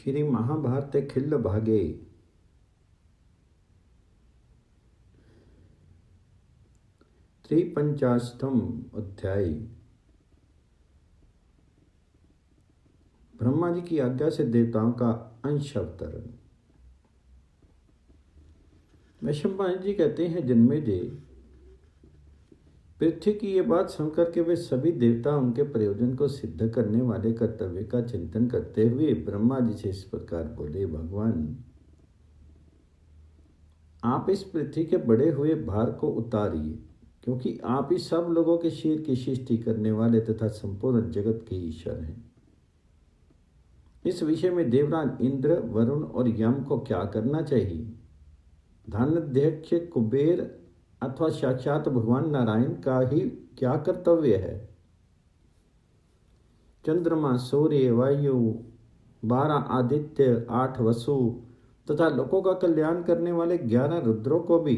श्री महाभारते खिल्ल भागे त्रिपंचाशतम अध्याय। ब्रह्मा जी की आज्ञा से देवताओं का अंश अवतरण। वैशंपायन जी कहते हैं, जन्मेजय, पृथ्वी की ये बात सुनकर के वे सभी देवता उनके प्रयोजन को सिद्ध करने वाले कर्तव्य का चिंतन करते हुए ब्रह्मा जी से इस प्रकार बोले, भगवान, आप इस पृथ्वी के बड़े हुए भार को उतारिए, क्योंकि आप ही सब लोगों के शरीर की सृष्टि करने वाले तथा संपूर्ण जगत के ईश्वर हैं। इस विषय में देवराज इंद्र, वरुण और यम को क्या करना चाहिए? धनाध्यक्ष कुबेर अथवा साक्षात भगवान नारायण का ही क्या कर्तव्य है? चंद्रमा, सूर्य, वायु, 12 आदित्य, 8 वसु तथा लोकों का कल्याण करने वाले 11 रुद्रों को भी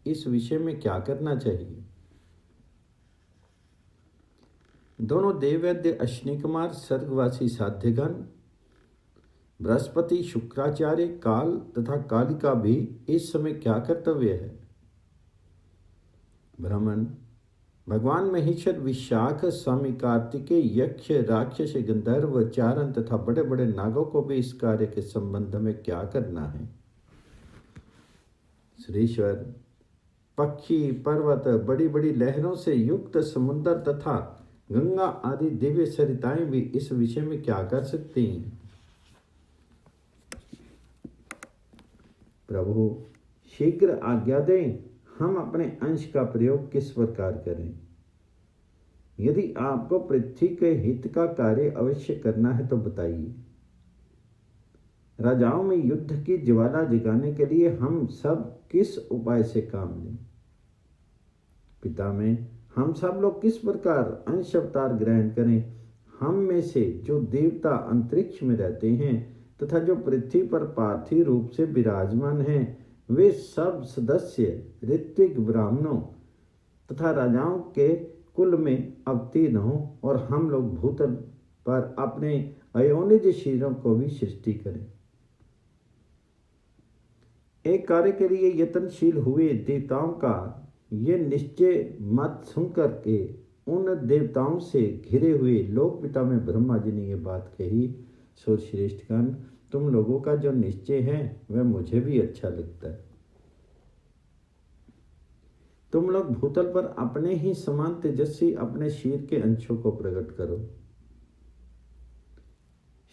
इस विषय में क्या करना चाहिए? दोनों देववैद्य अश्विनी कुमार, स्वर्गवासी साध्यगण, बृहस्पति, शुक्राचार्य, काल तथा कालिका भी इस समय क्या कर्तव्य है? ब्राह्मण, भगवान महेश्वर, विशाख, स्वामी कार्तिकेय, यक्ष, राक्षस, गंधर्व, चारण तथा बड़े बड़े नागों को भी इस कार्य के संबंध में क्या करना है? श्रीश्वर, पक्षी, पर्वत, बड़ी बड़ी लहरों से युक्त समुद्र तथा गंगा आदि दिव्य सरिताएं भी इस विषय में क्या कर सकती हैं? प्रभु, शीघ्र आज्ञा दें, हम अपने अंश का प्रयोग किस प्रकार करें? यदि आपको पृथ्वी के हित का कार्य अवश्य करना है तो बताइए। राजाओं में युद्ध की ज्वाला जगाने के लिए हम सब किस उपाय से काम लें? पिता में हम सब लोग किस प्रकार अंश अवतार ग्रहण करें? हम में से जो देवता अंतरिक्ष में रहते हैं तथा जो पृथ्वी पर पार्थिव रूप से विराजमान हैं, वे सब सदस्य ऋत्विक ब्राह्मणों तथा राजाओं के कुल में अवतीर्ण हों और हम लोग भूतल पर अपने अयोनिज शरीरों को भी सृष्टि करें। एक कार्य के लिए यत्नशील हुए देवताओं का ये निश्चय मत सुनकर के उन देवताओं से घिरे हुए लोक पिता में ब्रह्मा जी ने ये बात कही, सो श्रेष्ठगण, तुम लोगों का जो निश्चय है वह मुझे भी अच्छा लगता है। तुम लोग भूतल पर अपने ही समान तेजस्वी अपने शरीर के अंशों को प्रकट करो।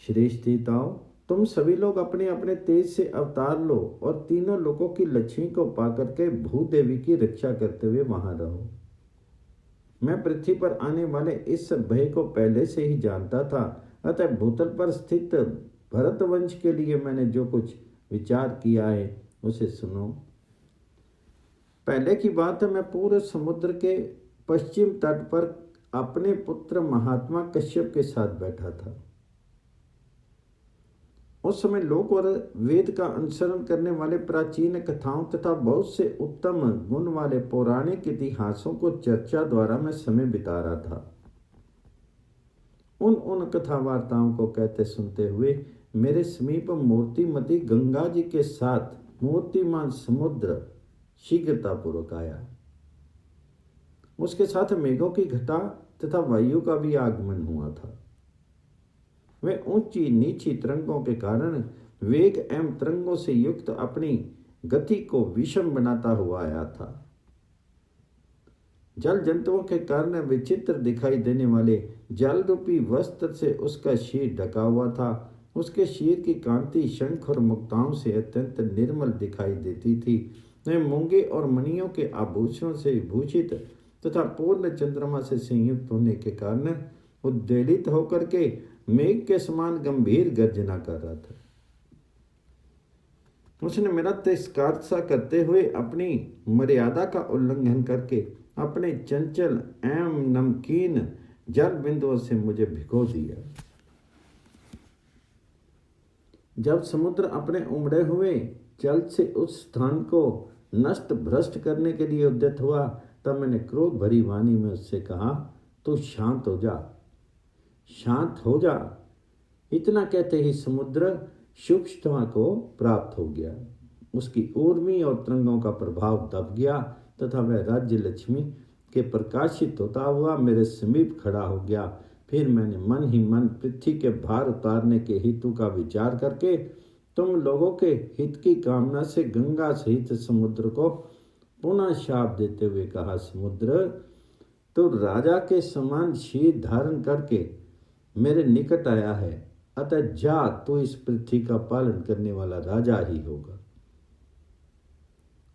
श्रेष्ठ देवताओं, तुम सभी लोग अपने अपने तेज से अवतार लो और तीनों लोगों की लक्ष्मी को पाकर के भूदेवी की रक्षा करते हुए वहां रहो। मैं पृथ्वी पर आने वाले इस भय को पहले से ही जानता था, अतः भूतल पर स्थित भरत वंश के लिए मैंने जो कुछ विचार किया है उसे सुनो। पहले की बात है, मैं पूरे समुद्र के पश्चिम तट पर अपने पुत्र महात्मा कश्यप के साथ बैठा था। उस समय लोक और वेद का अनुसरण करने वाले प्राचीन कथाओं तथा बहुत से उत्तम गुण वाले पौराणिक इतिहासों को चर्चा द्वारा मैं समय बिता रहा था। उन कथा वार्ताओं को कहते सुनते हुए मेरे समीप मूर्तिमती गंगा जी के साथ मूर्तिमान समुद्र शीघ्रतापूर्वक आया। उसके साथ मेघों की घटा तथा वायु का भी आगमन हुआ था। वे ऊंची नीची तरंगों के कारण वेग एवं तरंगों से युक्त अपनी गति को विषम बनाता हुआ आया था। जल जंतुओं के कारण विचित्र दिखाई देने वाले जल रूपी वस्त्र से उसका शीर ढका हुआ था। उसके शीर की कांति शंख और मुक्ताओं से अत्यंत निर्मल दिखाई देती थी। वह मूंगे और मणियों के आभूषणों से भूषित तथा पूर्ण चंद्रमा से संयुक्त होने के कारण उद्वेलित होकर के मेघ के समान गंभीर गर्जना कर रहा था। उसने मेरा तिरस्कार सा करते हुए अपनी मर्यादा का उल्लंघन करके अपने चंचल एवं नमकीन जल बिंदुओं से मुझे भिगो दिया। जब समुद्र अपने उमड़े हुए जल से उस स्थान को नष्ट भ्रष्ट करने के लिए उद्यत हुआ, तब मैंने क्रोध भरी वाणी में उससे कहा, तू शांत हो जा, शांत हो जा। इतना कहते ही समुद्र सूक्ष्मता को प्राप्त हो गया। उसकी ऊर्मी और तरंगों का प्रभाव दब गया तथा वह राज्य लक्ष्मी के प्रकाशित होता हुआ मेरे समीप खड़ा हो गया। फिर मैंने मन ही मन पृथ्वी के भार उतारने के हेतु का विचार करके तुम लोगों के हित की कामना से गंगा सहित समुद्र को पुनः शाप देते हुए कहा, समुद्र तो राजा के समान शीर धारण करके मेरे निकट आया है, अतः जा तू इस पृथ्वी का पालन करने वाला राजा ही होगा।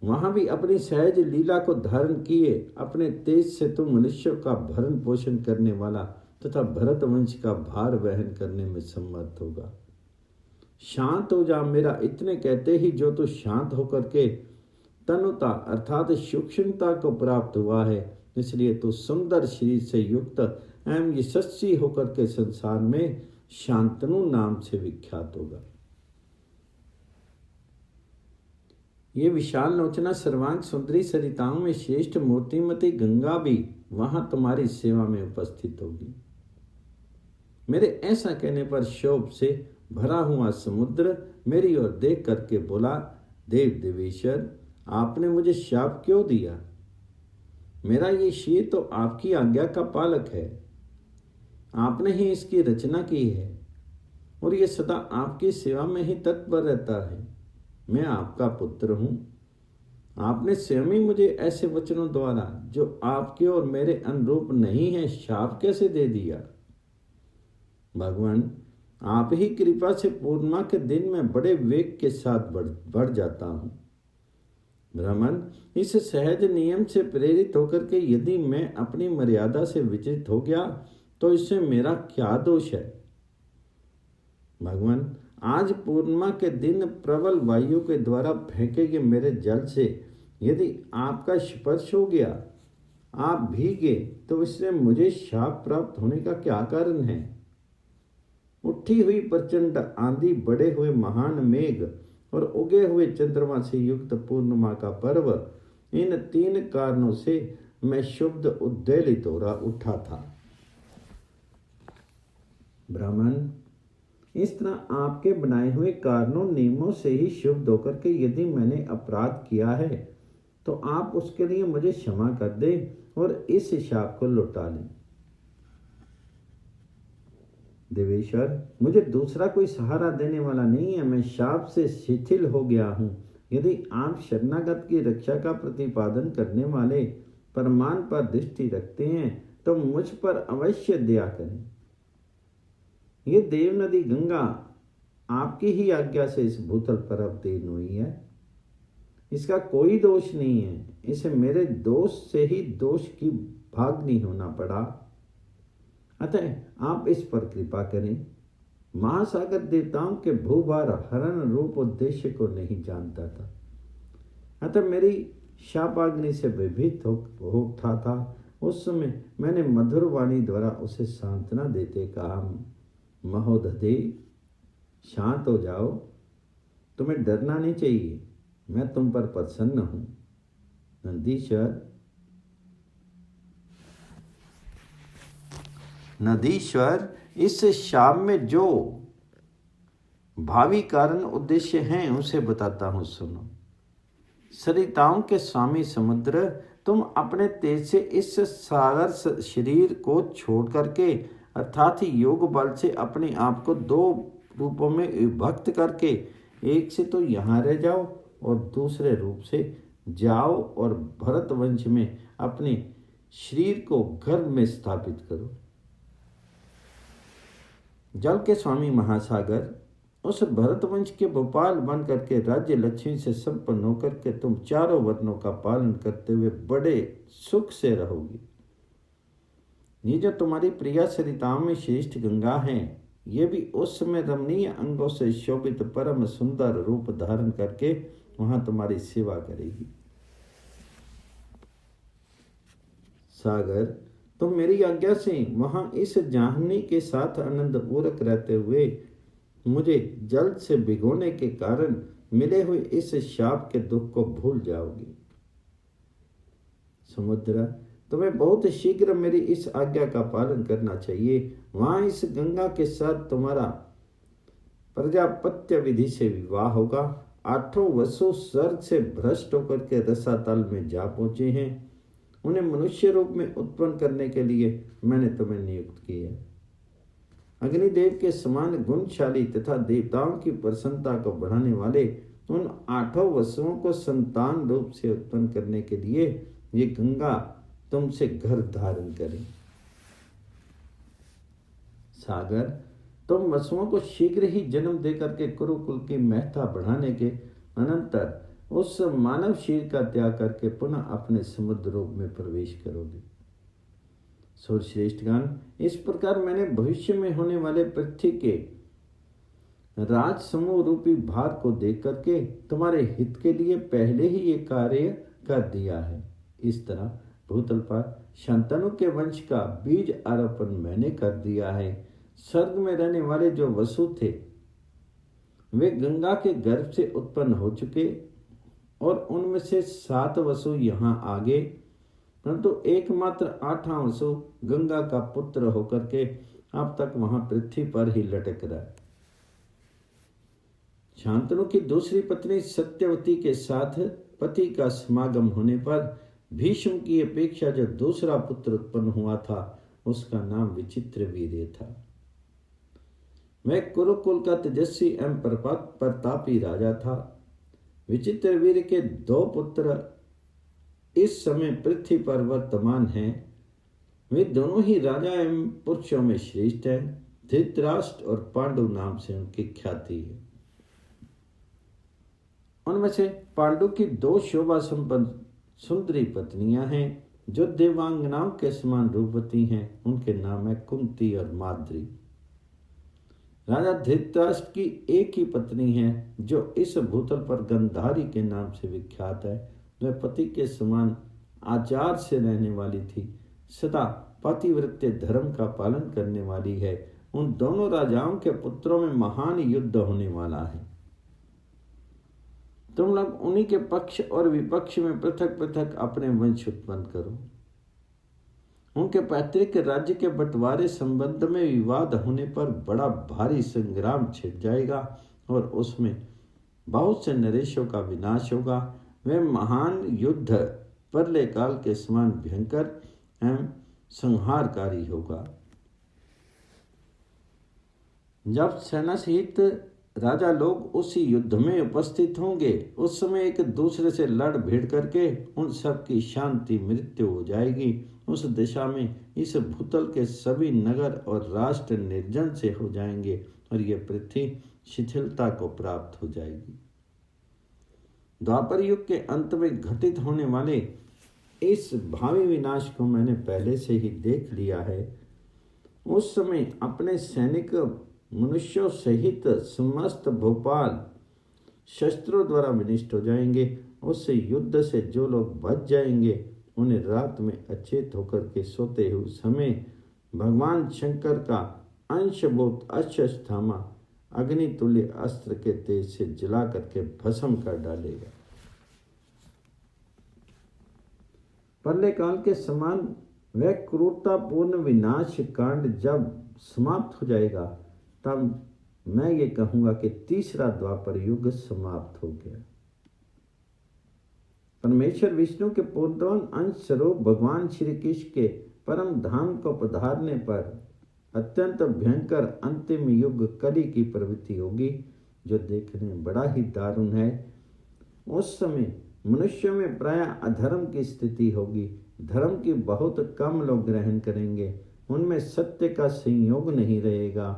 वहां भी अपनी सहज लीला को धारण किए अपने तेज से तू मनुष्यों का भरण पोषण करने वाला तथा भरत वंश का भार वहन करने में समर्थ होगा। शांत हो जा। मेरा इतने कहते ही जो तू शांत होकर के तनुता अर्थात सूक्ष्मता को प्राप्त हुआ है, इसलिए तू सुंदर शरीर से युक्त एवं यशस्वी होकर के संसार में शांतनु नाम से विख्यात होगा। ये विशाल लोचना सर्वांग सुंदरी सरिताओं में श्रेष्ठ मूर्तिमती गंगा भी वहां तुम्हारी सेवा में उपस्थित होगी। मेरे ऐसा कहने पर शोभ से भरा हुआ समुद्र मेरी ओर देख करके बोला, देव देवेश्वर, आपने मुझे शाप क्यों दिया? मेरा ये शीर तो आपकी आज्ञा का पालक है, आपने ही इसकी रचना की है और ये सदा आपकी सेवा में ही तत्पर रहता है। मैं आपका पुत्र हूं। आपने स्वयं ही मुझे ऐसे वचनों द्वारा जो आपके और मेरे अनुरूप नहीं है शाप कैसे दे दिया? भगवान, आप ही कृपा से पूर्णिमा के दिन में बड़े वेग के साथ बढ़ जाता हूं। ब्राह्मण, इस सहज नियम से प्रेरित होकर के यदि मैं अपनी मर्यादा से विचलित हो गया तो इससे मेरा क्या दोष है? भगवान, आज पूर्णिमा के दिन प्रबल वायु के द्वारा फेंके गए मेरे जल से यदि आपका स्पर्श हो गया, आप भीगे, तो इससे मुझे शाप प्राप्त होने का क्या कारण है? उठी हुई प्रचंड आंधी, बढ़े हुए महान मेघ और उगे हुए चंद्रमा से युक्त पूर्णिमा का पर्व, इन तीन कारणों से मैं शुद्ध उद्वेलित हो उठा था। ब्राह्मण, इस तरह आपके बनाए हुए कारणों नियमों से ही शुद्ध होकर के यदि मैंने अपराध किया है तो आप उसके लिए मुझे क्षमा कर दें और इस शाप को लौटा लें। देवेश्वर, मुझे दूसरा कोई सहारा देने वाला नहीं है। मैं शाप से शिथिल हो गया हूं। यदि आप शरणागत की रक्षा का प्रतिपादन करने वाले प्रमाण पर दृष्टि रखते हैं तो मुझ पर अवश्य दया करें। ये देव नदी गंगा आपकी ही आज्ञा से इस भूतल पर अवतीर्ण हुई है। इसका कोई दोष नहीं है। इसे मेरे दोष से ही दोष की भागनी होना पड़ा। अतः आप इस पर कृपा करें। महासागर देवताओं के भूभार हरण रूप उद्देश्य को नहीं जानता था, अतः मेरी शापाग्नि से भयभीत हो उठा था। उस समय मैंने मधुर वाणी द्वारा उसे सांत्वना देते कहा, महोदधे, शांत हो जाओ, तुम्हें डरना नहीं चाहिए, मैं तुम पर प्रसन्न हूं। नदीश्वर, इस शाप में जो भावी कारण उद्देश्य हैं उसे बताता हूं, सुनो। सरिताओं के स्वामी समुद्र, तुम अपने तेज से इस सागर शरीर को छोड़ करके अर्थात योग बल से अपने आप को दो रूपों में विभक्त करके एक से तो यहाँ रह जाओ और दूसरे रूप से जाओ और भरत वंश में अपने शरीर को गर्भ में स्थापित करो। जल के स्वामी महासागर, उस भरत वंश के भोपाल बन करके राज्य लक्ष्मी से संपन्न होकर के तुम चारों वर्णों का पालन करते हुए बड़े सुख से रहोगी। ये जो तुम्हारी प्रिया सरिताओं में श्रेष्ठ गंगा हैं, ये भी उस समय रमणीय अंगों से शोभित परम सुंदर रूप धारण करके वहां तुम्हारी सेवा करेगी। सागर, तुम मेरी आज्ञा से वहां इस जाहनी के साथ आनंद पूर्वक रहते हुए मुझे जल से भिगोने के कारण मिले हुए इस शाप के दुख को भूल जाओगी। समुद्र, तुम्हें बहुत शीघ्र मेरी इस आज्ञा का पालन करना चाहिए। वहां इस गंगा के साथ तुम्हारा प्रजापत्य विधि से विवाह होगा। 8 वसु स्वर्ग से भ्रष्ट होकर के रसातल में जा पहुंचे हैं। उन्हें मनुष्य रूप में उत्पन्न करने के लिए मैंने तुम्हें नियुक्त किया है। अग्निदेव के समान गुणशाली तथा देवताओं की प्रसन्नता को बढ़ाने वाले उन 8 वसुओं को संतान रूप से उत्पन्न करने के लिए ये गंगा तुमसे घर धारण करे। सागर, तुम वसुओं को शीघ्र ही जन्म देकर के कुरुकुल की महत्ता बढ़ाने के अनंतर उस मानव शरीर का त्याग करके पुनः अपने समुद्र रूप में प्रवेश करोगे। सूर्यश्रेष्ठगण, इस प्रकार मैंने भविष्य में होने वाले पृथ्वी के राज समूह रूपी भार को देख करके तुम्हारे हित के लिए पहले ही ये कार्य कर दिया है। इस तरह भूतल पर शंतनु के वंश का बीज आरोपण मैंने कर दिया है। स्वर्ग में रहने वाले जो वसु थे वे गंगा के गर्भ से उत्पन्न हो चुके और उनमें से 7 वसु यहाँ आ गए, परंतु एकमात्र 8वां वसु गंगा का पुत्र होकर के अब तक वहां पृथ्वी पर ही लटक रहा है। शांतनु की दूसरी पत्नी सत्यवती के साथ पति का समागम होने पर भीष्म की अपेक्षा जो दूसरा पुत्र उत्पन्न हुआ था उसका नाम विचित्रवीर्य था। वह कुरुकुल का तेजस्वी एवं प्रतापी राजा था। विचित्रवीर्य के 2 पुत्र इस समय पृथ्वी पर वर्तमान हैं। वे दोनों ही राजा एवं पुरुषों में श्रेष्ठ हैं। धृतराष्ट्र और पांडु नाम से उनकी ख्याति है। उनमें से पांडु की 2 शोभा संपन्न सुंदरी पत्नियां हैं जो देवांगनाओं के समान रूपवती हैं। उनके नाम है कुंती और माद्री। राजा धृतराष्ट्र की एक ही पत्नी है जो इस भूतल पर गंधारी के नाम से विख्यात है। वह पति के समान आचार से रहने वाली थी, सदा पतिव्रत्य धर्म का पालन करने वाली है। उन दोनों राजाओं के पुत्रों में महान युद्ध होने वाला है। तुम लोग उन्हीं के पक्ष और विपक्ष में पृथक पृथक अपने वंश उत्पन्न करो। उनके पैतृक राज्य के बंटवारे संबंध में विवाद होने पर बड़ा भारी संग्राम छिड़ जाएगा और उसमें बहुत से नरेशों का विनाश होगा। वह महान युद्ध प्रलय काल के समान भयंकर एवं संहारकारी होगा। जब सेना सहित राजा लोग उसी युद्ध में उपस्थित होंगे उस समय एक दूसरे से लड़ भिड़ करके उन सब की शांति मृत्यु हो जाएगी। उस दिशा में इस भूतल के सभी नगर और राष्ट्र निर्जन से हो जाएंगे और यह पृथ्वी शिथिलता को प्राप्त हो जाएगी। द्वापर युग के अंत में घटित होने वाले इस भावी विनाश को मैंने पहले से ही देख लिया है। उस समय अपने सैनिक मनुष्यों सहित समस्त भोपाल शस्त्रों द्वारा विनिष्ट हो जाएंगे। उससे युद्ध से जो लोग बच जाएंगे उन्हें रात में अचेत होकर के सोते हुए समय भगवान शंकर का अंशभूत अश्वत्थामा अग्नि तुल्य अस्त्र के तेज से जला करके भस्म कर डालेगा। प्रलय काल के समान वह क्रूरतापूर्ण विनाश कांड जब समाप्त हो जाएगा तब मैं ये कहूंगा कि तीसरा द्वापर युग समाप्त हो गया। परमेश्वर विष्णु के पूर्णतम अंश स्वरूप भगवान श्री कृष्ण के परम धाम को पधारने पर अत्यंत भयंकर अंतिम युग कली की प्रवृत्ति होगी जो देखने में बड़ा ही दारुण है। उस समय मनुष्यों में प्रायः अधर्म की स्थिति होगी। धर्म की बहुत कम लोग ग्रहण करेंगे। उनमें सत्य का संयोग नहीं रहेगा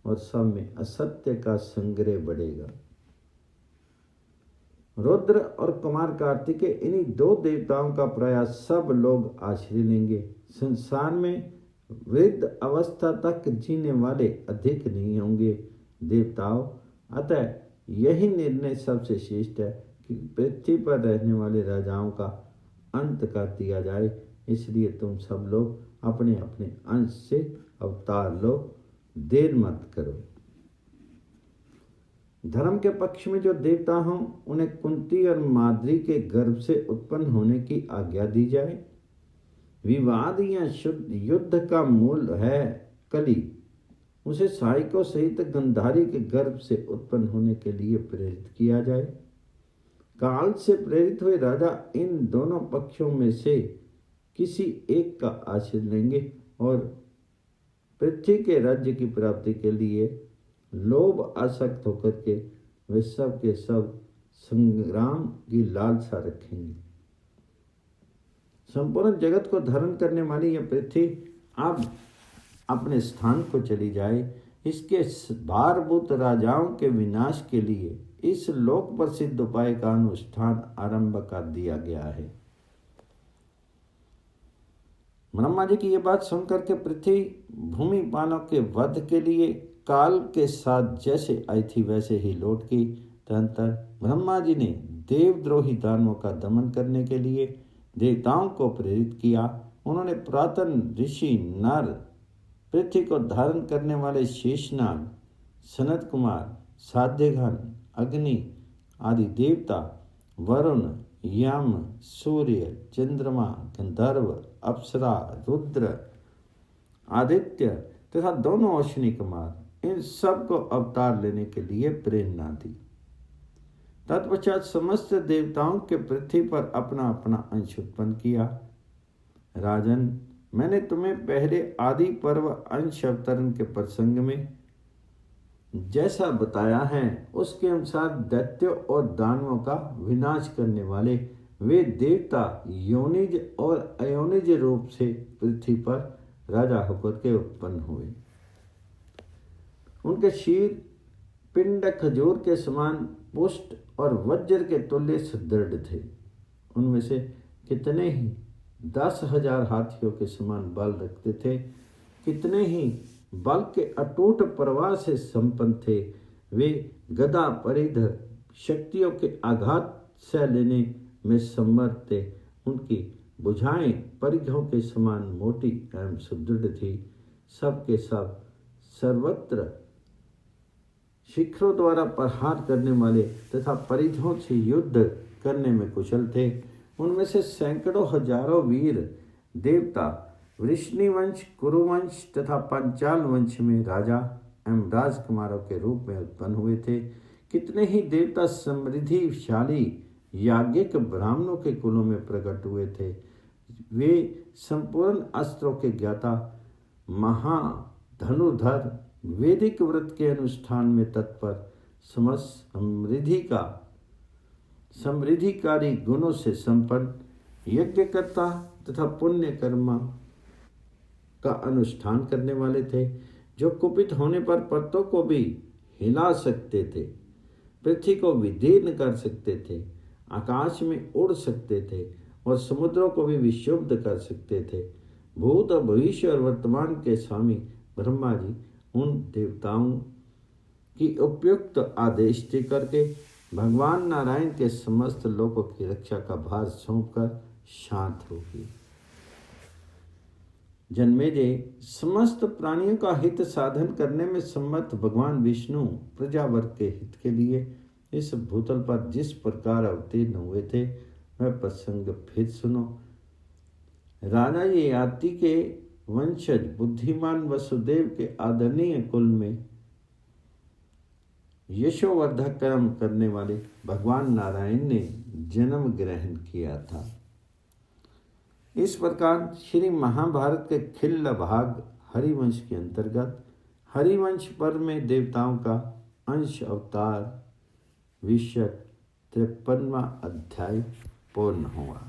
और सब में असत्य का संग्रह बढ़ेगा। रुद्र और कुमार कार्तिकेय इन्हीं 2 देवताओं का प्रायः सब लोग आश्रय लेंगे। संसार में वृद्ध अवस्था तक जीने वाले अधिक नहीं होंगे देवताओं। अतः यही निर्णय सबसे श्रेष्ठ है कि पृथ्वी पर रहने वाले राजाओं का अंत कर दिया जाए। इसलिए तुम सब लोग अपने अपने अंश से अवतार लो, देर मत करो। धर्म के पक्ष में जो देवता हों उन्हें कुंती और माद्री के गर्भ से उत्पन्न होने की आज्ञा दी जाए। विवाद या शुद्ध युद्ध का मूल है कली। उसे सहायकों सहित गंधारी के गर्भ से उत्पन्न होने के लिए प्रेरित किया जाए। काल से प्रेरित हुए राजा इन दोनों पक्षों में से किसी एक का आश्रय लेंगे और पृथ्वी के राज्य की प्राप्ति के लिए लोभ आसक्त होकर के वे सब के सब संग्राम की लालसा रखेंगे। संपूर्ण जगत को धारण करने वाली यह पृथ्वी अब अपने स्थान को चली जाए। इसके भारभूत राजाओं के विनाश के लिए इस लोक प्रसिद्ध उपाय का अनुष्ठान आरंभ कर दिया गया है। ब्रह्मा जी की यह बात सुनकर के पृथ्वी भूमि पानों के वध के लिए काल के साथ जैसे आई थी वैसे ही लौट गई। तदंतर ब्रह्मा जी ने देवद्रोही दानवों का दमन करने के लिए देवताओं को प्रेरित किया। उन्होंने पुरातन ऋषि नर, पृथ्वी को धारण करने वाले शेषनाग, सनत कुमार, साध्यघन, अग्नि आदि देवता, वरुण, यम, सूर्य, चंद्रमा, गंधर्व, अप्सरा, रुद्र, आदित्य तथा दोनों अश्विनी कुमार, इन सब को अवतार लेने के लिए प्रेरणा दी। तत्पश्चात समस्त देवताओं के पृथ्वी पर अपना अपना अंश उत्पन्न किया। राजन, मैंने तुम्हें पहले आदि पर्व अंश अवतरण के प्रसंग में जैसा बताया है उसके अनुसार दैत्यों और दानवों का विनाश करने वाले वे देवता योनिज और अयोनिज रूप से पृथ्वी पर राजा होकर के उत्पन्न हुए। उनके शीर पिंड खजूर के समान पुष्ट और वज्र के तुल्य सुदृढ़ थे। उनमें से कितने ही 10,000 हाथियों के समान बल रखते थे, कितने ही बल के अटूट प्रवाह से संपन्न थे। वे गदा परिधर शक्तियों के आघात सह लेने में समर्थ थे। उनकी भुजाएं परिघों के समान मोटी एवं सुदृढ़ थी। सब के सब सर्वत्र शिखरों द्वारा प्रहार करने वाले तथा परिधों से युद्ध करने में कुशल थे। उनमें से सैकड़ों हजारों वीर देवता वृष्णिवंश, कुरुवंश तथा पांचाल वंश में राजा एवं राजकुमारों के रूप में उत्पन्न हुए थे। कितने ही देवता समृद्धिशाली याज्ञिक ब्राह्मणों के कुलों में प्रकट हुए थे। वे संपूर्ण अस्त्रों के ज्ञाता, महाधनुर्धर, वैदिक व्रत के अनुष्ठान में तत्पर, समस्त समृद्धिकारी गुणों से संपन्न, यज्ञकर्ता तथा पुण्य कर्म का अनुष्ठान करने वाले थे, जो कुपित होने पर पर्वतों को भी हिला सकते थे, पृथ्वी को विदीर्ण कर सकते थे, आकाश में उड़ सकते थे और समुद्रों को भी विशुद्ध कर सकते थे। भूत, भविष्य और वर्तमान के स्वामी ब्रह्मा जी उन देवताओं की उपयुक्त आदेश दे करके भगवान नारायण के समस्त लोकों की रक्षा का भार सौंपकर शांत हो गए। जन्मेजय, समस्त प्राणियों का हित साधन करने में सम्मत भगवान विष्णु प्रजावर्ग के हित के लिए इस भूतल पर जिस प्रकार अवतीर्ण हुए थे वह प्रसंग फिर सुनो। राजा ययाति के वंशज बुद्धिमान वसुदेव के आदरणीय कुल में यशोवर्धक कर्म करने वाले भगवान नारायण ने जन्म ग्रहण किया था। इस प्रकार श्री महाभारत के खिल्ल भाग हरिवंश के अंतर्गत हरिवंश पर्व में देवताओं का अंश अवतार विषयक 53वां अध्याय पूर्ण हुआ।